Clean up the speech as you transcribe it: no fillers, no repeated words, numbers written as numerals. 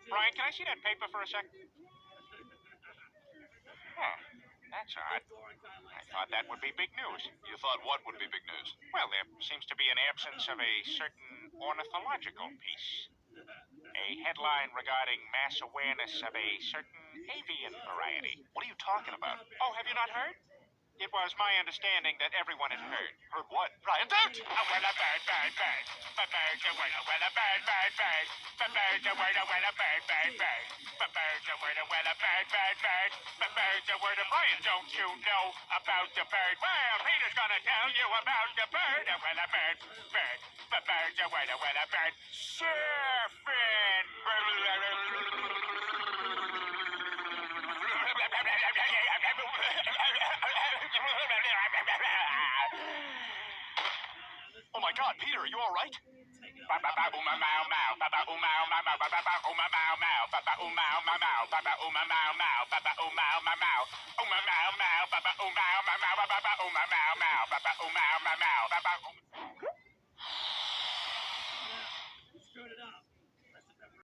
Brian, can I see that paper for a sec? Huh. That's odd. I thought that would be big news. You thought what would be big news? Well, there seems to be an absence of a certain ornithological piece. A headline regarding mass awareness of a certain avian variety. What are you talking about? Oh, have you not heard? It was my understanding that everyone had heard. Heard what? Brian, don't! Well, a bird, bird, bird. A bird, a word, well, a bird, bird, bird. A bird, a word, well, a bird, bird, bird. A bird, a word, well, a bird, bird, bird. A bird, a word, Brian, don't you know about the bird? Well, Peter's gonna tell you about the bird. Well, a bird, bird. A bird, a word, well, a bird. Surfing. Oh my God, Peter, are you all right?